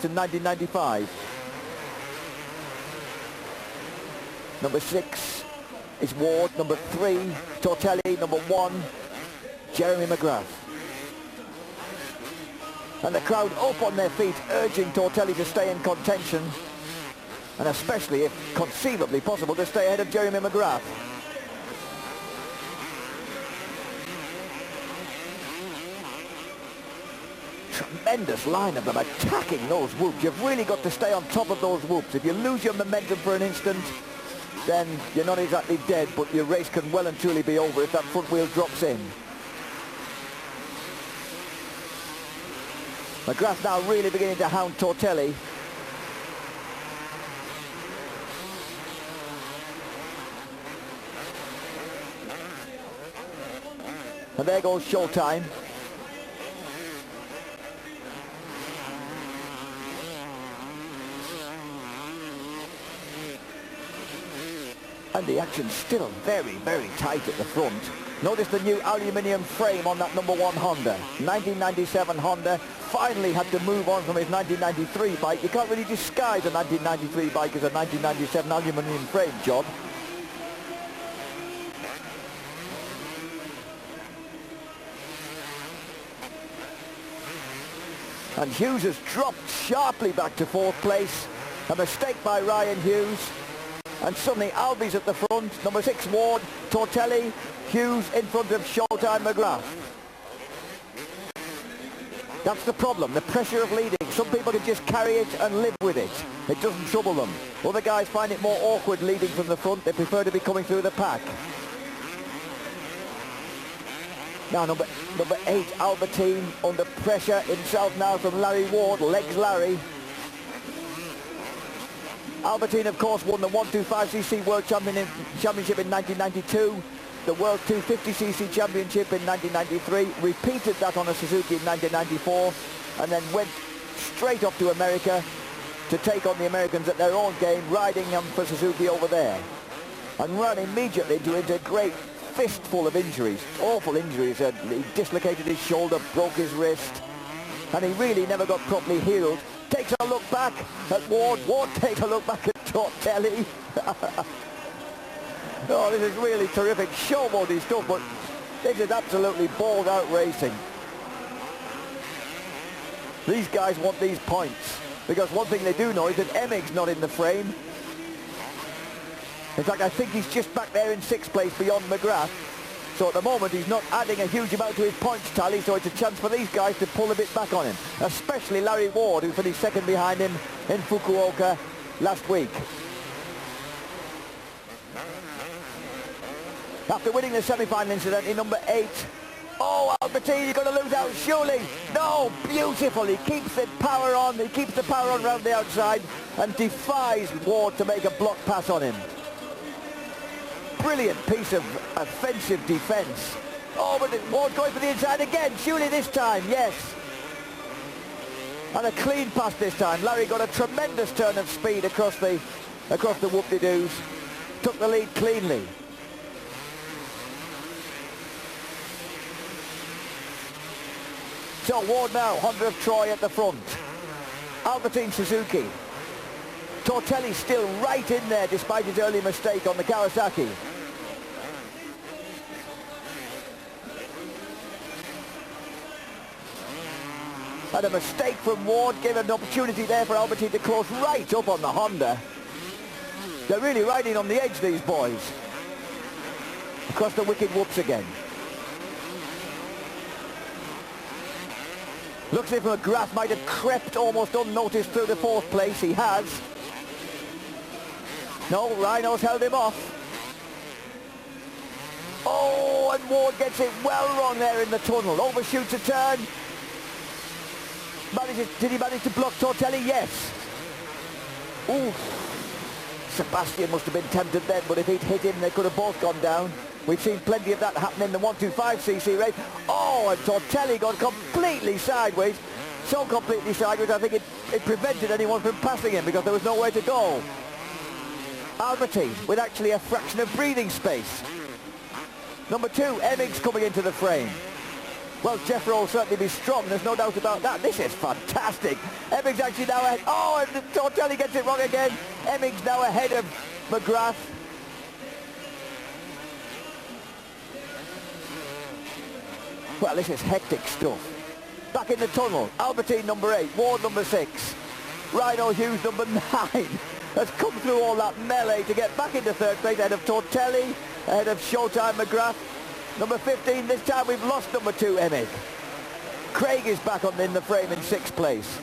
in 1995. Number 6 is Ward. Number 3, Tortelli. Number 1, Jeremy McGrath. And the crowd up on their feet, urging Tortelli to stay in contention, and especially, if conceivably possible, to stay ahead of Jeremy McGrath. Tremendous line of them attacking those whoops. You've really got to stay on top of those whoops. If you lose your momentum for an instant, then you're not exactly dead, but your race can well and truly be over if that front wheel drops in. McGrath now really beginning to hound Tortelli. And there goes Showtime. And the action's still very, very tight at the front. Notice the new aluminium frame on that number 1 Honda. 1997 Honda finally had to move on from his 1993 bike. You can't really disguise a 1993 bike as a 1997 aluminium frame job. And Hughes has dropped sharply back to 4th place. A mistake by Ryan Hughes. And suddenly Albi's at the front. Number 6 Ward, Tortelli, Hughes in front of Showtime McGrath. That's the problem, the pressure of leading. Some people can just carry it and live with it. It doesn't trouble them. Other guys find it more awkward leading from the front. They prefer to be coming through the pack. Now number 8, Albertine, under pressure himself now from Larry Ward, legs Larry. Albertine, of course, won the 125cc World Championship in 1992, the World 250cc Championship in 1993, repeated that on a Suzuki in 1994, and then went straight off to America to take on the Americans at their own game, riding for Suzuki over there. And ran immediately into a great fistful of injuries, awful injuries. He dislocated his shoulder, broke his wrist, and he really never got properly healed. Takes a look back at Ward. Ward takes a look back at Tortelli. Oh, this is really terrific showboaty stuff, but this is absolutely balled out racing. These guys want these points, because one thing they do know is that Emmig's not in the frame. In fact, I think he's just back there in 6th place beyond McGrath. So at the moment, he's not adding a huge amount to his points tally, so it's a chance for these guys to pull a bit back on him, especially Larry Ward, who finished 2nd behind him in Fukuoka last week. After winning the semi-final incident in number 8, oh, Albertine, you're going to lose out, surely. No, beautiful. He keeps the power on. He keeps the power on around the outside and defies Ward to make a block pass on him. Brilliant piece of offensive defence. Oh, but Ward going for the inside again. Surely this time, yes. And a clean pass this time. Larry got a tremendous turn of speed across the whoop-de-doos. Took the lead cleanly. So Ward now, Honda of Troy at the front. Albertine Suzuki. Tortelli still right in there despite his early mistake on the Kawasaki. And a mistake from Ward gave an opportunity there for Albertine to close right up on the Honda. They're really riding on the edge, these boys. Across the wicked whoops again. Looks as if McGrath might have crept almost unnoticed through the 4th place. He has. No, Rhino's held him off. Oh, and Ward gets it well wrong there in the tunnel. Overshoots a turn. Did he manage to block Tortelli? Yes. Ooh. Sebastian must have been tempted then, but if he'd hit him, they could have both gone down. We've seen plenty of that happen in the 125cc race. Oh, and Tortelli got completely sideways. So completely sideways, I think it prevented anyone from passing him because there was nowhere to go. Albertine with actually a fraction of breathing space. Number 2, Emmig's coming into the frame. Well, Jeffro will certainly be strong, there's no doubt about that. This is fantastic. Emmig's actually now ahead. Oh, and Tortelli gets it wrong again. Emmig's now ahead of McGrath. Well, this is hectic stuff. Back in the tunnel, Albertine number 8, Ward number 6, Rhino Hughes number 9 has come through all that melee to get back into third place ahead of Tortelli, ahead of Showtime McGrath. Number 15, this time we've lost number 2, Emig. Craig is back in the frame in 6th place.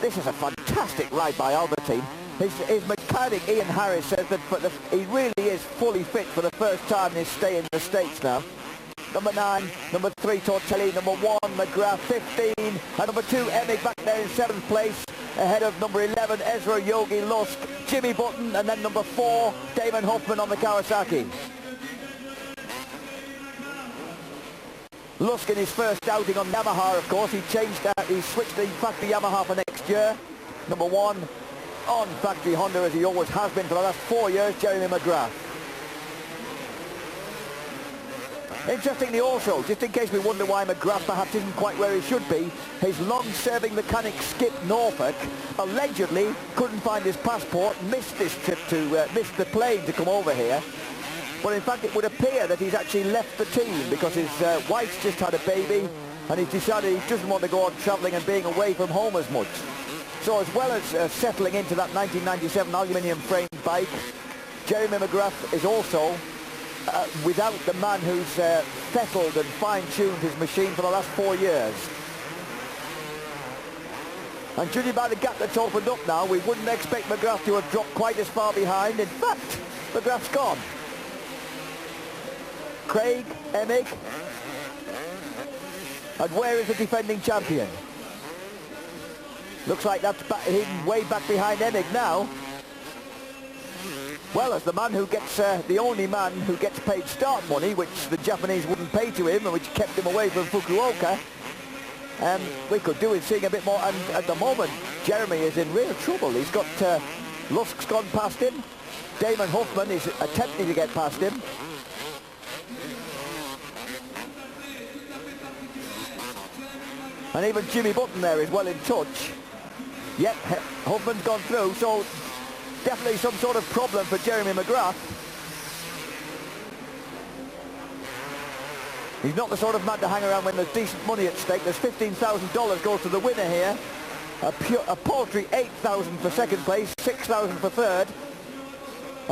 This is a fantastic ride by Albertine. His mechanic, Ian Harris, says that he really is fully fit for the first time in his stay in the States now. Number 9, number 3, Tortelli, number 1, McGrath, 15, and number 2, Emig back there in 7th place, ahead of number 11, Ezra Yogi Lusk, Jimmy Button, and then number 4, Damon Hoffman on the Kawasaki. Lusk in his first outing on Yamaha, of course, he switched the factory Yamaha for next year. Number 1, on factory Honda, as he always has been for the last 4 years, Jeremy McGrath. Interestingly also, just in case we wonder why McGrath perhaps isn't quite where he should be, his long-serving mechanic Skip Norfolk allegedly couldn't find his passport, missed this trip missed the plane to come over here. But in fact it would appear that he's actually left the team because his wife's just had a baby and he's decided he doesn't want to go on travelling and being away from home as much. So as well as settling into that 1997 aluminium frame bike, Jeremy McGrath is also without the man who's fettled and fine-tuned his machine for the last 4 years. And judging by the gap that's opened up now, we wouldn't expect McGrath to have dropped quite as far behind. In fact, McGrath's gone. Craig, Emig, and where is the defending champion? Looks like that's hidden way back behind Emig now. Well, as the man who gets, the only man who gets paid start money, which the Japanese wouldn't pay to him and which kept him away from Fukuoka, we could do with seeing a bit more. And at the moment, Jeremy is in real trouble. He's got, Lusk's gone past him. Damon Hoffman is attempting to get past him. And even Jimmy Button there is well in touch. Yep, Hoffman's gone through, so definitely some sort of problem for Jeremy McGrath. He's not the sort of man to hang around when there's decent money at stake. There's $15,000 goes to the winner here. A paltry $8,000 for second place, $6,000 for third.